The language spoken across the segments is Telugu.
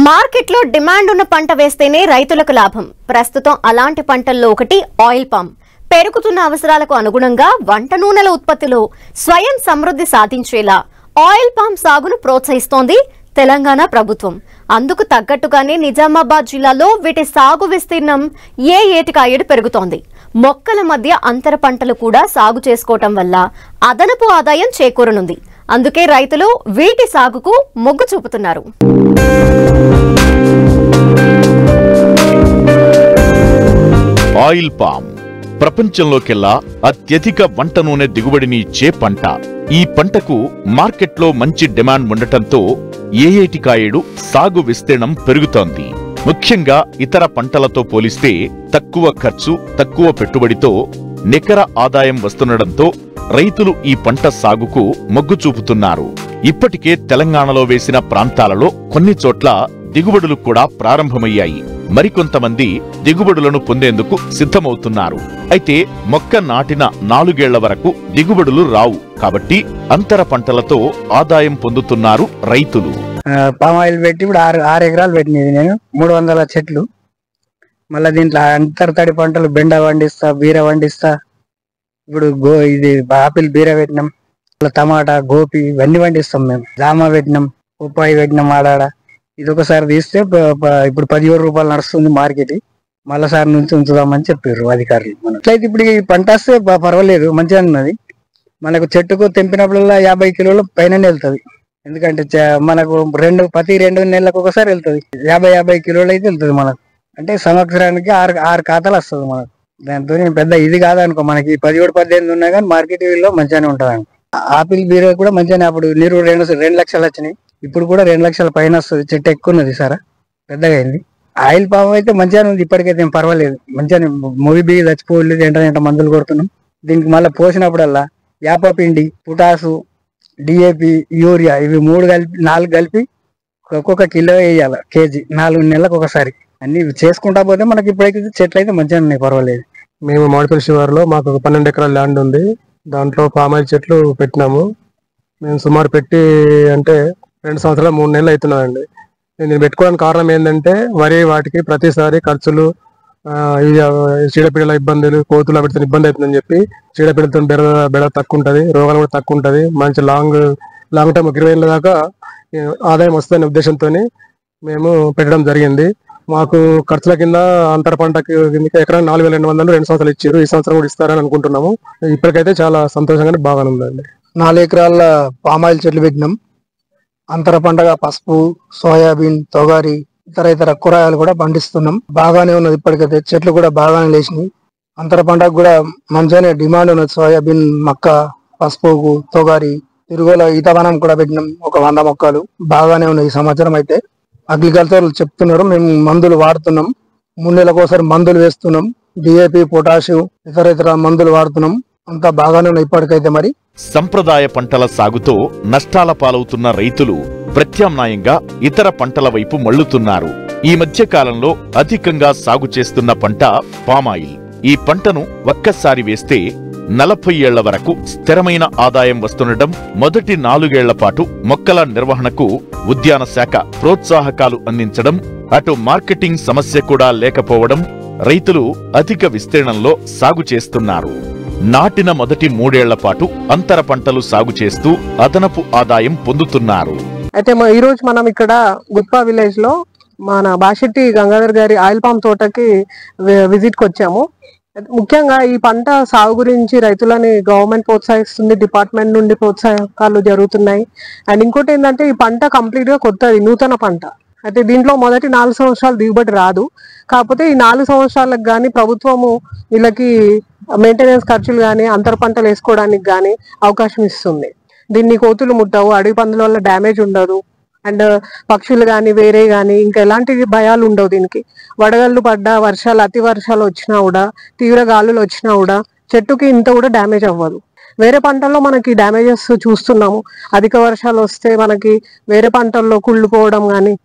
మార్కెట్లో డిమాండ్ ఉన్న పంట వేస్తేనే రైతులకు లాభం. ప్రస్తుతం అలాంటి పంటల్లో ఒకటి ఆయిల్ పామ్. పెరుగుతున్న అవసరాలకు అనుగుణంగా వంట నూనెల ఉత్పత్తిలో స్వయం సమృద్ధి సాధించేలా ఆయిల్ పామ్ సాగును ప్రోత్సహిస్తోంది తెలంగాణ ప్రభుత్వం. అందుకు తగ్గట్టుగానే నిజామాబాద్ జిల్లాలో వీటి సాగు విస్తీర్ణం ఏటికాయేడు పెరుగుతోంది. మొక్కల మధ్య అంతర పంటలు కూడా సాగు చేసుకోవటం వల్ల అదనపు ఆదాయం చేకూరనుంది. అందుకే రైతులు వీటి సాగుకు మొగ్గు చూపుతున్నారు. ఆయిల్ పామ్ ప్రపంచంలోకెల్లా అత్యధిక వంట నూనె దిగుబడిని ఇచ్చే పంట. ఈ పంటకు మార్కెట్లో మంచి డిమాండ్ ఉండటంతో ఏటికాయేడు సాగు విస్తీర్ణం పెరుగుతోంది. ముఖ్యంగా ఇతర పంటలతో పోలిస్తే తక్కువ ఖర్చు, తక్కువ పెట్టుబడితో నికర ఆదాయం వస్తుండటంతో రైతులు ఈ పంట సాగుకు మొగ్గు చూపుతున్నారు. ఇప్పటికే తెలంగాణలో వేసిన ప్రాంతాలలో కొన్ని చోట్ల దిగుబడులు కూడా ప్రారంభమయ్యాయి. మరికొంతమంది దిగుబడులను పొందేందుకు సిద్ధమవుతున్నారు. అయితే మొక్క నాటిన 4 ఏళ్ల వరకు దిగుబడులు రావు. కాబట్టి అంతర పంటలతో ఆదాయం పొందుతున్నారు రైతులు. పామాయిల్ పెట్టి ఇప్పుడు 6 ఎకరాలు పెట్టినది నేను, 300 చెట్లు. మళ్ళీ దీంట్లో అంతర తడి పంటలు బెండ పండిస్తా, బీర పండిస్తా. ఇప్పుడు ఇది ఆపిల్ బీర పెట్టినాం, టమాటా, గోపి ఇవన్నీ పండిస్తాం మేము. జామ పెట్టినాం, ఉప్పాయి పెట్టినాం. ఆడాడ ఇది ఒకసారి తీస్తే ఇప్పుడు 17 రూపాయలు నడుస్తుంది మార్కెట్. మళ్ళీసారి నుంచి ఉంచుదామని చెప్పారు అధికారులు. అట్లయితే ఇప్పుడు ఈ పంట వస్తే పర్వాలేదు, మంచిగా ఉన్నది. మనకు చెట్టుకు తెంపినప్పుడల్లా 50 కిలోల పైన వెళ్తుంది. ఎందుకంటే మనకు ప్రతి 2 నెలలకు ఒకసారి వెళ్తుంది. 50 కిలోలు అయితే వెళ్తుంది మనకు. అంటే సంవత్సరానికి 6 ఖాతాలు వస్తుంది మనకు. దాంతో పెద్ద ఇది కాదనుకో, మనకి 17-18 ఉన్నా కానీ మార్కెట్ లో మంచిగానే ఉంటుంది అనుకో. ఆపిల్ బీర కూడా మంచిగానే, అప్పుడు నీరు 2 లక్షలు వచ్చినాయి. ఇప్పుడు కూడా 2 లక్షల పైన వస్తుంది. చెట్టు ఎక్కువ ఉన్నది, సారా పెద్దగా అయింది. ఆయిల్ పామ్ అయితే మంచిగానే ఉంది, ఇప్పటికైతే ఏం పర్వాలేదు. మంచిగానే మూవీ బీ చచ్చిపోలేదు, ఎంట మందులు కొడుతున్నాం. దీనికి మళ్ళీ పోసినప్పుడల్లా యాప పిండి, పొటాసు, డిఏపి, యూరియా ఇవి 4 కలిపి ఒక్కొక్క కిలో వేయాలి, కేజీ 4 నెలలకు ఒకసారి. అన్ని చేసుకుంటా పోతే మనకి ఇప్పుడైతే చెట్లు అయితే మంచిగా ఉన్నాయి, పర్వాలేదు. మేము మామిడిపల్లి శివారులో మాకు ఒక 12 ఎకరాల ల్యాండ్ ఉంది. దాంట్లో పామాయిల్ చెట్లు పెట్టినాము. మేము సుమారు పెట్టి అంటే 2 సంవత్సరాలు 3 నెలలు అవుతున్నాయండి. నేను పెట్టుకోవడానికి కారణం ఏంటంటే వాటికి ప్రతిసారి ఖర్చులు, చీడపీడల ఇబ్బందులు, కోతులు వీటితో ఇబ్బంది అవుతుందని చెప్పి చీడపీడలతో బెడ తక్కువ ఉంటుంది, రోగాలు కూడా తక్కువ ఉంటుంది. మంచి లాంగ్ టైం 20 ఏళ్ళ దాకా ఆదాయం వస్తుందనే ఉద్దేశంతో మేము పెట్టడం జరిగింది. మాకు ఖర్చుల కింద అంతర పంటకి ఎకరా 4,200 2 సంవత్సరాలు ఇచ్చారు. ఈ సంవత్సరం కూడా ఇస్తారని అనుకుంటున్నాము. ఇప్పటికైతే చాలా సంతోషంగానే బాగానే ఉందండి. 4 ఎకరాల పామాయిల్ చెట్లు పెట్టినాం. అంతర పంటగా పసుపు, సోయాబీన్, తొగరి, ఇతర కూరగాయలు కూడా పండిస్తున్నాం. బాగానే ఉన్నది. ఇప్పటికైతే చెట్లు కూడా బాగానే లేచినాయి. అంతర పంటకు కూడా మంచిగానే డిమాండ్ ఉన్నది. సోయాబీన్, మక్క, పసుపు, తొగరి, తిరుగుల ఈతవనం కూడా పెట్టినాం. ఒక 100 మొక్కలు బాగానే ఉన్నాయి. ఈ సంవత్సరం అయితే అగ్రికల్చర్ చెప్తున్నారు, మేము మందులు వాడుతున్నాం. 3 నెలలకు ఒకసారి మందులు వేస్తున్నాం. డిఏపి, పొటాషియం, ఇతర మందులు వాడుతున్నాం. అంతా బాగానే ఉన్నాయి ఇప్పటికైతే. మరి సంప్రదాయ పంటల సాగుతో నష్టాల పాలవుతున్న రైతులు ప్రత్యామ్నాయంగా ఇతర పంటల వైపు మళ్లుతున్నారు. ఈ మధ్య కాలంలో అధికంగా సాగు చేస్తున్న పంట పామాయిల్. ఈ పంటను ఒక్కసారి వేస్తే 40 ఏళ్ల వరకు స్థిరమైన ఆదాయం వస్తుండటం, మొదటి 4 ఏళ్ల పాటు మొక్కల నిర్వహణకు ఉద్యాన శాఖ ప్రోత్సాహకాలు అందించడం, అటు మార్కెటింగ్ సమస్య కూడా లేకపోవడం రైతులు అధిక విస్తీర్ణంలో సాగు చేస్తున్నారు. నాటిన మొదటి 3 ఏళ్ల పాటు అంతర పంటలు సాగు చేస్తూ అదనపు ఆదాయం పొందుతున్నారు. అయితే ఈ రోజు మనం ఇక్కడ గుప్పా విలేజ్ లో మన బాషెట్టి గంగాధర్ గారి ఆయిల్ పామ్ తోటకి విజిట్ కి వచ్చాము. ముఖ్యంగా ఈ పంట సాగు గురించి రైతులని గవర్నమెంట్ ప్రోత్సహిస్తుంది, డిపార్ట్మెంట్ నుండి ప్రోత్సాహకాలు జరుగుతున్నాయి. అండ్ ఇంకోటి ఏంటంటే ఈ పంట కంప్లీట్ గా కొత్తది, నూతన పంట. అయితే దీంట్లో మొదటి 4 సంవత్సరాలు దిగుబడి రాదు. కాకపోతే ఈ 4 సంవత్సరాలకు కానీ ప్రభుత్వము వీళ్ళకి మెయింటెనెన్స్ ఖర్చులు కానీ అంతర పంటలు వేసుకోవడానికి కానీ అవకాశం ఇస్తుంది. దీన్ని కోతులు ముట్టవు, అడవి పందుల వల్ల డ్యామేజ్ ఉండదు, అండ్ పక్షులు కానీ వేరే కానీ ఇంకా ఎలాంటి భయాలు ఉండవు. దీనికి వడగళ్ళు పడ్డా, వర్షాలు, అతి వర్షాలు వచ్చినా కూడా, తీవ్ర గాలులు వచ్చినా కూడా చెట్టుకి ఇంత కూడా డ్యామేజ్ అవ్వదు. వేరే పంటల్లో మనకి డ్యామేజెస్ చూస్తున్నాము. అధిక వర్షాలు వస్తే మనకి వేరే పంటల్లో కుళ్ళిపోవడం కానీ,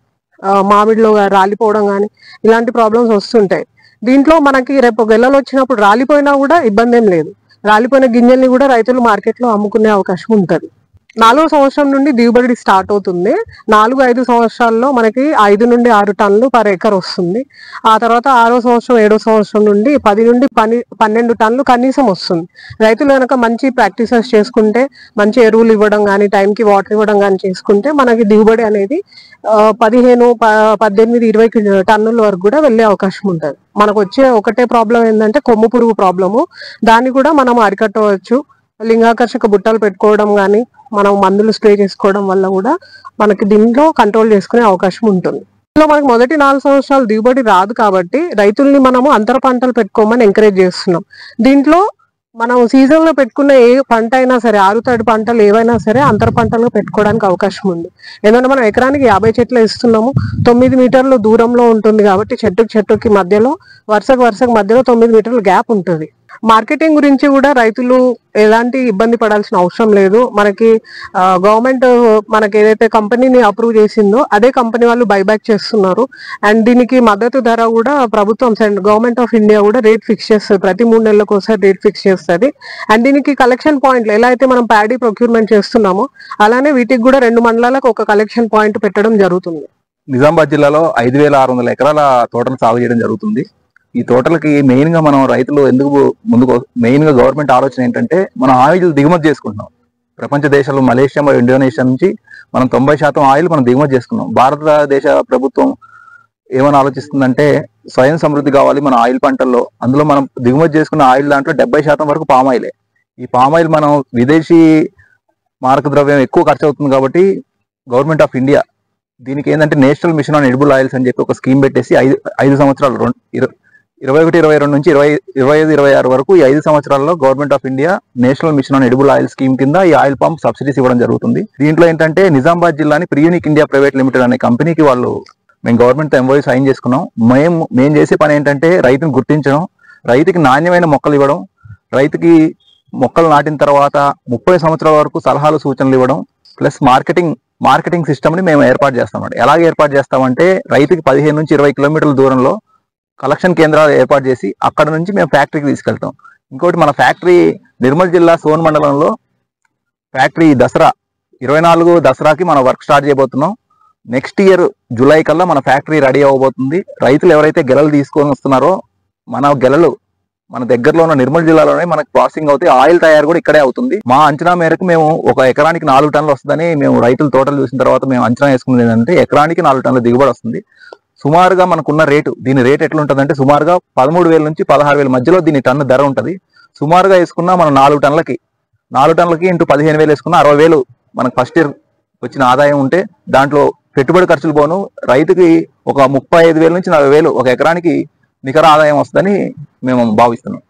మామిడిలో రాలిపోవడం కానీ ఇలాంటి ప్రాబ్లమ్స్ వస్తుంటాయి. దీంట్లో మనకి రేపు గెల్లలు వచ్చినప్పుడు రాలిపోయినా కూడా ఇబ్బంది ఏం లేదు. రాలిపోయిన గింజల్ని కూడా రైతులు మార్కెట్లో అమ్ముకునే అవకాశం ఉంటుంది. 4వ సంవత్సరం నుండి దిగుబడి స్టార్ట్ అవుతుంది. 4-5 సంవత్సరాల్లో మనకి 5 నుండి 6 టన్నులు పర్ ఎకర్ వస్తుంది. ఆ తర్వాత 6వ సంవత్సరం 7వ సంవత్సరం నుండి 10 నుండి 12 టన్నులు కనీసం వస్తుంది. రైతులు కనుక మంచి ప్రాక్టీసెస్ చేసుకుంటే, మంచి ఎరువులు ఇవ్వడం కానీ, టైంకి వాటర్ ఇవ్వడం కానీ చేసుకుంటే మనకి దిగుబడి అనేది 15, 18, 20 టన్నుల వరకు కూడా వెళ్ళే అవకాశం ఉంటుంది. మనకు వచ్చే ఒకటే ప్రాబ్లం ఏంటంటే కొమ్ము పురుగు ప్రాబ్లము. దాన్ని కూడా మనం అరికట్టవచ్చు. లింగాకర్షక బుట్టలు పెట్టుకోవడం కానీ, మనం మందులు స్ప్రే చేసుకోవడం వల్ల కూడా మనకి దీంట్లో కంట్రోల్ చేసుకునే అవకాశం ఉంటుంది. ఇందులో మనకి మొదటి 4 సంవత్సరాలు దిగుబడి రాదు కాబట్టి రైతుల్ని మనము అంతర పంటలు పెట్టుకోమని ఎంకరేజ్ చేస్తున్నాం. దీంట్లో మనం సీజన్ లో పెట్టుకున్న ఏ పంట అయినా సరే, ఆరుతడి పంటలు ఏవైనా సరే అంతర పంటలు పెట్టుకోవడానికి అవకాశం ఉంది. ఎందుకంటే మనం ఎకరానికి 50 చెట్లు ఇస్తున్నాము. 9 మీటర్ల దూరంలో ఉంటుంది కాబట్టి చెట్టుకి మధ్యలో వరుసకు మధ్యలో 9 మీటర్ల గ్యాప్ ఉంటుంది. మార్కెటింగ్ గురించి కూడా రైతులు ఎలాంటి ఇబ్బంది పడాల్సిన అవసరం లేదు. మనకి గవర్నమెంట్ మనకి ఏదైతే కంపెనీని అప్రూవ్ చేసిందో అదే కంపెనీ వాళ్ళు బైబ్యాక్ చేస్తున్నారు. అండ్ దీనికి మద్దతు ధర కూడా ప్రభుత్వం గవర్నమెంట్ ఆఫ్ ఇండియా కూడా రేట్ ఫిక్స్ చేస్తుంది. ప్రతి 3 నెలలకు ఒకసారి రేట్ ఫిక్స్ చేస్తుంది. అండ్ దీనికి కలెక్షన్ పాయింట్లు ఎలా అయితే మనం ప్యాడీ ప్రొక్యూర్మెంట్ చేస్తున్నామో అలానే వీటికి కూడా 2 మండలాలకు ఒక కలెక్షన్ పాయింట్ పెట్టడం జరుగుతుంది. నిజామాబాద్ జిల్లాలో 5,600 ఎకరాల తోటలు సాగు చేయడం జరుగుతుంది. ఈ తోటలకి మెయిన్ గా మనం రైతులు ఎందుకు ముందుకు మెయిన్ గా గవర్నమెంట్ ఆలోచన ఏంటంటే మనం ఆయిల్ దిగుమతి చేసుకుంటున్నాం. ప్రపంచ దేశాలు మలేషియా మరియు ఇండోనేషియా నుంచి మనం 90% ఆయిల్ మనం దిగుమతి చేసుకున్నాం. భారతదేశ ప్రభుత్వం ఏమని ఆలోచిస్తుందంటే స్వయం సమృద్ధి కావాలి మన ఆయిల్ పంటల్లో. అందులో మనం దిగుమతి చేసుకున్న ఆయిల్ దాంట్లో 70% వరకు పామాయిలే. ఈ పామాయిల్ మనం విదేశీ మారక ద్రవ్యం ఎక్కువ ఖర్చు అవుతుంది కాబట్టి గవర్నమెంట్ ఆఫ్ ఇండియా దీనికి ఏంటంటే national mission on edible oils అని చెప్పి ఒక స్కీమ్ పెట్టేసి 5 సంవత్సరాలు 21-22 నుంచి 25-26 వరకు ఈ 5 సంవత్సరాల్లో government of India national mission on edible oil scheme కింద ఈ ఆయిల్ పంప్ సబ్సిడీస్ ఇవ్వడం జరుగుతుంది. దీంట్లో ఏంటంటే నిజామాబాద్ జిల్లాని ప్రియూనిక్ ఇండియా ప్రైవేట్ లిమిటెడ్ అనే కంపెనీకి మేము గవర్నమెంట్ తో ఎంఓయూ సైన్ చేసుకున్నాం. మేము చేసే పని ఏంటంటే రైతుని గుర్తించడం, రైతుకి నాణ్యమైన మొక్కలు ఇవ్వడం, రైతుకి మొక్కలు నాటిన తర్వాత 30 సంవత్సరాల వరకు సలహాలు సూచనలు ఇవ్వడం, ప్లస్ మార్కెటింగ్ సిస్టమ్ ని మేము ఏర్పాటు చేస్తామండి. ఎలాగ ఏర్పాటు చేస్తామంటే రైతుకి 15 నుంచి 20 కిలోమీటర్ల దూరంలో కలెక్షన్ కేంద్రాలు ఏర్పాటు చేసి అక్కడ నుంచి మేము ఫ్యాక్టరీకి తీసుకెళ్తాం. ఇంకోటి మన ఫ్యాక్టరీ నిర్మల్ జిల్లా సోన్ మండలంలో ఫ్యాక్టరీ 24 దసరాకి మనం వర్క్ స్టార్ట్ చేయబోతున్నాం. నెక్స్ట్ ఇయర్ జూలై కల్లా మన ఫ్యాక్టరీ రెడీ అవ్వబోతుంది. రైతులు ఎవరైతే గెలలు తీసుకొని వస్తున్నారో మన గెలలు మన దగ్గరలో ఉన్న నిర్మల్ జిల్లాలోనే మనకు ప్రాసెసింగ్ అవుతాయి. ఆయిల్ తయారు కూడా ఇక్కడే అవుతుంది. మా అంచనా మేరకు మేము ఒక ఎకరానికి 4 టన్నులు వస్తుందని మేము రైతుల తోటలు చూసిన తర్వాత మేము అంచనా వేసుకున్నది ఏంటంటే ఎకరానికి 4 టన్నుల దిగుబడి వస్తుంది. సుమారుగా మనకున్న రేటు, దీని రేట్ ఎట్లా ఉంటుందంటే సుమారుగా 13,000 నుంచి 16,000 మధ్యలో దీని టన్ను ధర ఉంటుంది. సుమారుగా వేసుకున్నా మనం 4 టన్నులకి ఇంటూ 15,000 వేసుకున్నా 60,000 మనకు ఫస్ట్ ఇయర్ వచ్చిన ఆదాయం ఉంటే దాంట్లో పెట్టుబడి ఖర్చులు పోను రైతుకి ఒక 35,000 నుంచి 40,000 ఒక ఎకరానికి నికర ఆదాయం వస్తుందని మేము భావిస్తున్నాం.